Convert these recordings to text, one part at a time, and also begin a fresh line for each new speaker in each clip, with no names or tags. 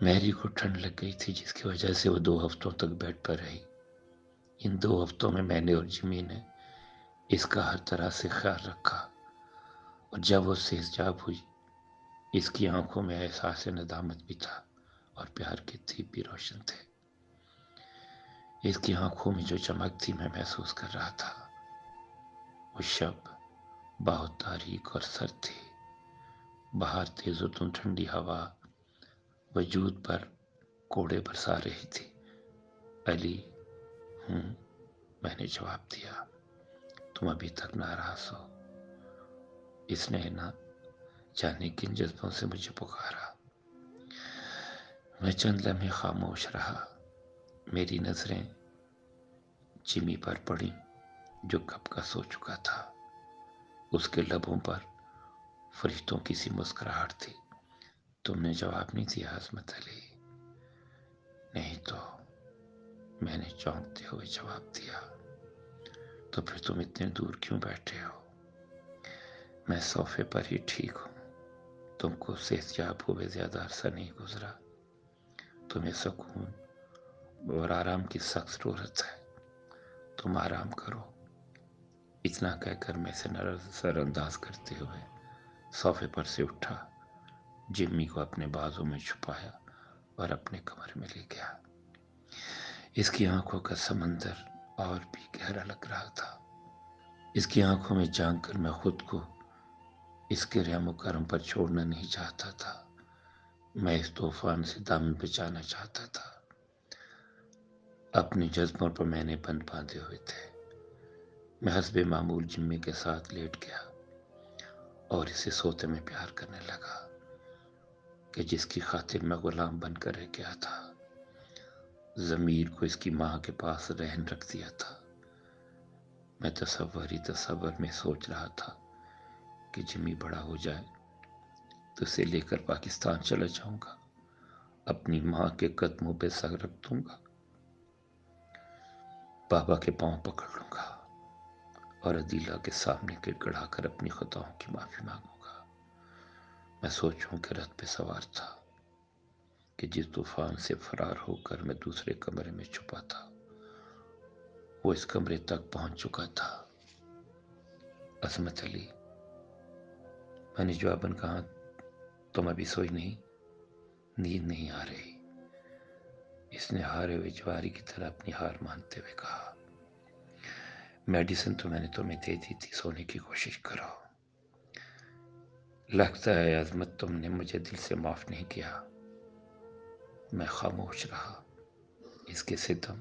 میری کو ٹھنڈ لگ گئی تھی، جس کی وجہ سے وہ 2 ہفتوں تک بیڈ پر رہی۔ ان 2 ہفتوں میں میں نے اور جمی نے اس کا ہر طرح سے خیال رکھا، اور جب وہ صحتیاب ہوئی، اس کی آنکھوں میں احساس ندامت بھی تھا اور پیار کے دیپ بھی روشن تھے۔ اس کی آنکھوں میں جو چمک تھی میں محسوس کر رہا تھا۔ وہ شب بہت تاریک اور سرد تھی۔ باہر تیز و تند ٹھنڈی ہوا وجود پر کوڑے برسا رہی تھی۔ علی، ہوں، میں نے جواب دیا، تم ابھی تک ناراض ہو۔ اس نے نہ جانے کن جذبوں سے مجھے پکارا۔ میں چند لمحے خاموش رہا۔ میری نظریں جمی پر پڑیں، جو کب کا سو چکا تھا۔ اس کے لبوں پر فرشتوں کی سی مسکراہٹ تھی۔ تم نے جواب نہیں دیا عظمت علی؟ نہیں تو، میں نے چونکتے ہوئے جواب دیا۔ تو پھر تم اتنے دور کیوں بیٹھے ہو؟ میں صوفے پر ہی ٹھیک ہوں۔ تم کو صحتیاب ہوئے زیادہ عرصہ نہیں گزرا۔ تمہیں سکون اور آرام کی سخت ضرورت ہے۔ تم آرام کرو۔ اتنا کہہ کر میں سے نظر انداز کرتے ہوئے صوفے پر سے اٹھا، جمی کو اپنے بازو میں چھپایا اور اپنے کمر میں لے گیا۔ اس کی آنکھوں کا سمندر اور بھی گہرا لگ رہا تھا۔ اس کی آنکھوں میں جھانک کر میں خود کو اس کے رحم و کرم پر چھوڑنا نہیں چاہتا تھا۔ میں اس طوفان سے دامن بچانا چاہتا تھا۔ اپنے جذبوں پر میں نے بند باندھے ہوئے تھے۔ میں حسب معمول جمی کے ساتھ لیٹ گیا اور اسے سوتے میں پیار کرنے لگا کہ جس کی خاطر میں غلام بن کر رہ گیا تھا۔ ضمیر کو اس کی ماں کے پاس رہن رکھ دیا تھا۔ میں تصور میں سوچ رہا تھا کہ جمی بڑا ہو جائے تو اسے لے کر پاکستان چلا جاؤں گا، اپنی ماں کے قدموں پہ سر رکھ دوں گا، بابا کے پاؤں پکڑ لوں گا اور عدیلہ کے سامنے گڑ گڑا کر اپنی خطاؤں کی معافی مانگوں گا۔ میں سوچوں کہ رتھ پہ سوار تھا کہ جس طوفان سے فرار ہو کر میں دوسرے کمرے میں چھپا تھا، وہ اس کمرے تک پہنچ چکا تھا۔ عظمت علی، میں نے جواباً کہا، تم ابھی سوئی نہیں؟ نیند نہیں آ رہی؟ اس نے ہارے ہوئے جواری کی طرح اپنی ہار مانتے ہوئے کہا، میڈیسن تو میں نے تمہیں دے دی تھی، سونے کی کوشش کرو۔ لگتا ہے عظمت تم نے مجھے دل سے معاف نہیں کیا۔ میں خاموش رہا۔ اس کے ستم،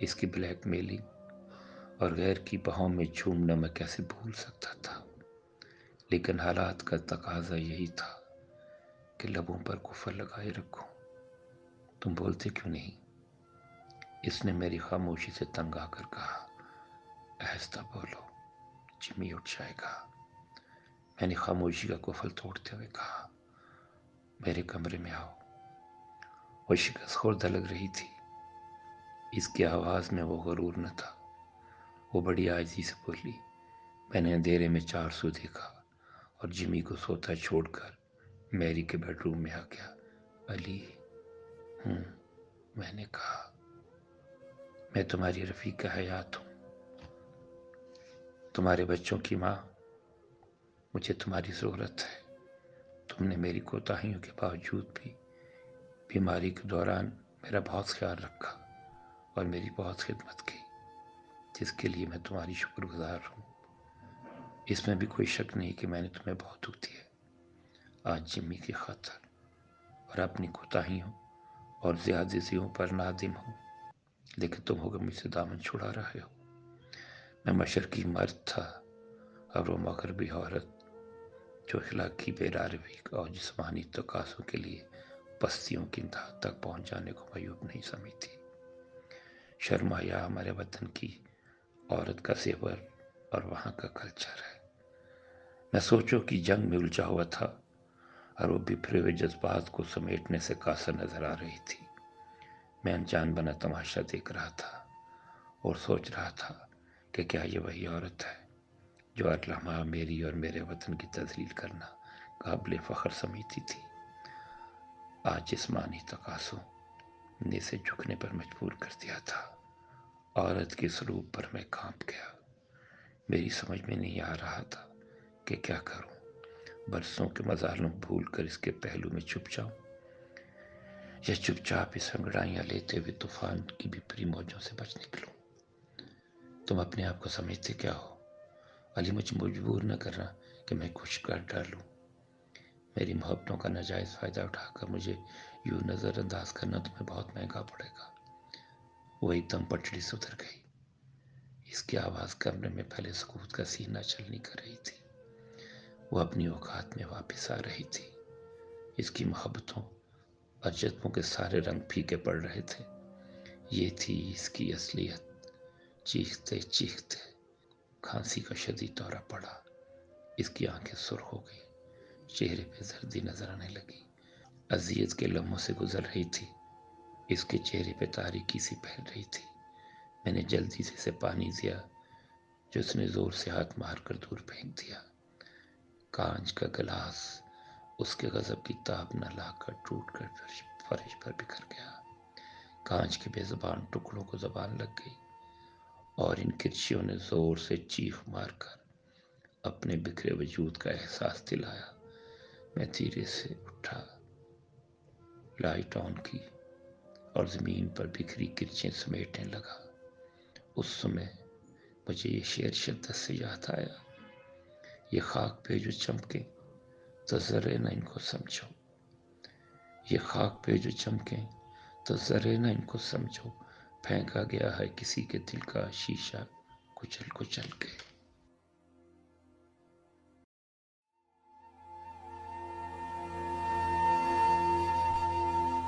اس کی بلیک میلنگ اور غیر کی بہوں میں جھومنا میں کیسے بھول سکتا تھا؟ لیکن حالات کا تقاضا یہی تھا کہ لبوں پر کفر لگائے رکھوں۔ تم بولتے کیوں نہیں؟ اس نے میری خاموشی سے تنگ آ کر کہا، آہستہ بولو، جمی اٹھ جائے گا۔ میں نے خاموشی کا قفل توڑتے ہوئے کہا، میرے کمرے میں آؤ۔ وہ شکست خوردہ لگ رہی تھی۔ اس کی آواز میں وہ غرور نہ تھا۔ وہ بڑی عاجزی سے بولی۔ میں نے اندھیرے میں 400 دیکھا اور جمی کو سوتا چھوڑ کر میری کے بیڈ روم میں آ گیا۔ علی، ہوں، میں نے کہا، میں تمہاری رفیق حیات ہوں، تمہارے بچوں کی ماں۔ مجھے تمہاری ضرورت ہے۔ تم نے میری کوتاہیوں کے باوجود بھی بیماری کے دوران میرا بہت خیال رکھا اور میری بہت خدمت کی، جس کے لیے میں تمہاری شکر گزار ہوں۔ اس میں بھی کوئی شک نہیں کہ میں نے تمہیں بہت دکھ دیا۔ آج جمی کی خاطر اور اپنی کوتاہیوں اور زیادتیوں پر نادم ہوں، لیکن تم ہو گے مجھ سے دامن چھڑا رہے ہو۔ میں مشرقی مرد تھا اور وہ مغربی عورت جو اخلاقی بے روی اور جسمانی تقاضوں کے لیے پستیوں کی انتہا تک پہنچ جانے کو معیوب نہیں سمجھتی۔ شرمایا ہمارے وطن کی عورت کا زیور اور وہاں کا کلچر ہے۔ میں سوچوں کی جنگ میں الجھا ہوا تھا اور وہ بکھرے ہوئے جذبات کو سمیٹنے سے قاصر نظر آ رہی تھی۔ میں انجان بنا تماشا دیکھ رہا تھا اور سوچ رہا تھا کہ کیا یہ وہی عورت ہے جو ہر لمحہ میری اور میرے وطن کی تذلیل کرنا قابل فخر سمجھتی تھی۔ آج جسمانی تقاضوں نے اسے جھکنے پر مجبور کر دیا تھا۔ عورت کے سلوک پر میں کانپ گیا۔ میری سمجھ میں نہیں آ رہا تھا کہ کیا کروں۔ برسوں کے مظالم بھول کر اس کے پہلو میں چھپ جاؤں یا چپ چاپ اس انگڑائیاں لیتے ہوئے طوفان کی بپری موجوں سے بچ نکلوں۔ تم اپنے آپ کو سمجھتے کیا ہو؟ علی، مجھے مجبور نہ کرنا کہ میں کچھ کر ڈالوں۔ میری محبتوں کا ناجائز فائدہ اٹھا کر مجھے یوں نظر انداز کرنا تمہیں بہت مہنگا پڑے گا۔ وہ ایک دم پٹڑی سے اتر گئی۔ اس کی آواز کمرے میں پہلے سکوت کا سینہ چلنی کر رہی تھی۔ وہ اپنی اوقات میں واپس آ رہی تھی۔ اس کی محبتوں اور جذبوں کے سارے رنگ پھیکے پڑ رہے تھے۔ یہ تھی اس کی اصلیت۔ چیختے چیختے کھانسی کا شدید دورہ پڑا۔ اس کی آنکھیں سرخ ہو گئی، چہرے پہ زردی نظر آنے لگی۔ اذیت کے لمحوں سے گزر رہی تھی۔ اس کے چہرے پہ تاریکی سی پھیل رہی تھی۔ میں نے جلدی سے اسے پانی دیا جو اس نے زور سے ہاتھ مار کر دور پھینک دیا۔ کانچ کا گلاس اس کے غضب کی تاب نہ لا کر ٹوٹ کر فرش پر بکھر گیا۔ کانچ کے بے زبان ٹکڑوں کو زبان لگ گئی اور ان کرچیوں نے زور سے چیخ مار کر اپنے بکھرے وجود کا احساس دلایا۔ میں دھیرے سے اٹھا، لائٹ آن کی اور زمین پر بکھری کرچیں سمیٹنے لگا۔ اس سمے مجھے یہ شعر شدت سے یاد آیا: یہ خاک پہ جو چمکیں تو ذرے نہ ان کو سمجھو، یہ خاک پہ جو چمکیں تو ذرے نہ ان کو سمجھو، پھینکا گیا ہے کسی کے دل کا شیشہ کچل کچل کے۔